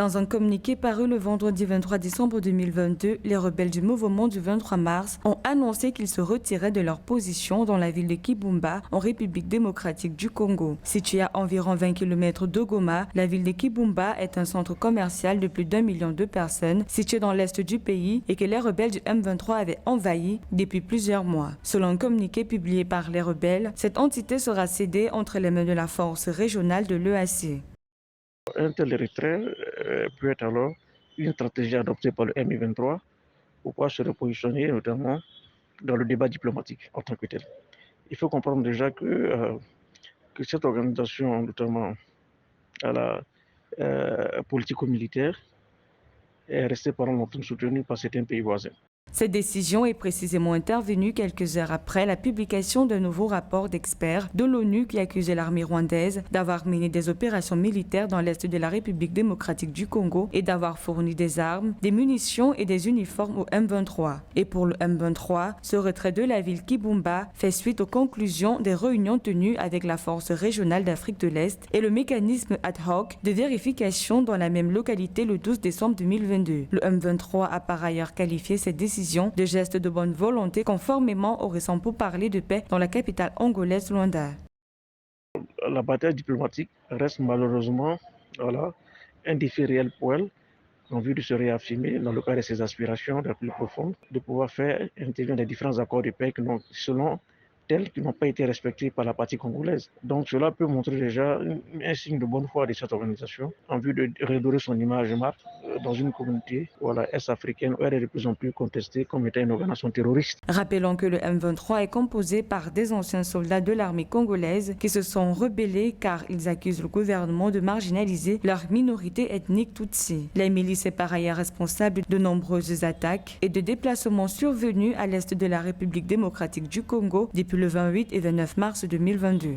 Dans un communiqué paru le vendredi 23 décembre 2022, les rebelles du mouvement du 23 mars ont annoncé qu'ils se retiraient de leur position dans la ville de Kibumba, en République démocratique du Congo. Située à environ 20 km de Goma, la ville de Kibumba est un centre commercial de plus d'1 million de personnes situé dans l'est du pays et que les rebelles du M23 avaient envahi depuis plusieurs mois. Selon un communiqué publié par les rebelles, cette entité sera cédée entre les mains de la force régionale de l'EAC. Un tel retrait peut être alors une stratégie adoptée par le M23 pour pouvoir se repositionner notamment dans le débat diplomatique en tant que tel. Il faut comprendre déjà que cette organisation, notamment à la politico-militaire, est restée pendant longtemps soutenue par certains pays voisins. Cette décision est précisément intervenue quelques heures après la publication d'un nouveau rapport d'experts de l'ONU qui accusait l'armée rwandaise d'avoir mené des opérations militaires dans l'est de la République démocratique du Congo et d'avoir fourni des armes, des munitions et des uniformes au M23. Et pour le M23, ce retrait de la ville Kibumba fait suite aux conclusions des réunions tenues avec la force régionale d'Afrique de l'Est et le mécanisme ad hoc de vérification dans la même localité le 12 décembre 2022. Le M23 a par ailleurs qualifié cette décision de gestes de bonne volonté conformément aux récents pourparlers de paix dans la capitale angolaise Luanda. La bataille diplomatique reste malheureusement un défi réel pour elle en vue de se réaffirmer dans le cadre de ses aspirations les plus profondes, de pouvoir faire intervenir les différents accords de paix qui n'ont pas été respectés par la partie congolaise. Donc cela peut montrer déjà un signe de bonne foi de cette organisation en vue de redorer son image dans une communauté est-africaine où elle est de plus en plus contestée comme étant une organisation terroriste. Rappelons que le M23 est composé par des anciens soldats de l'armée congolaise qui se sont rebellés car ils accusent le gouvernement de marginaliser leur minorité ethnique Tutsi. La milice est par ailleurs responsable de nombreuses attaques et de déplacements survenus à l'est de la République démocratique du Congo depuis le 28 et 29 mars 2022.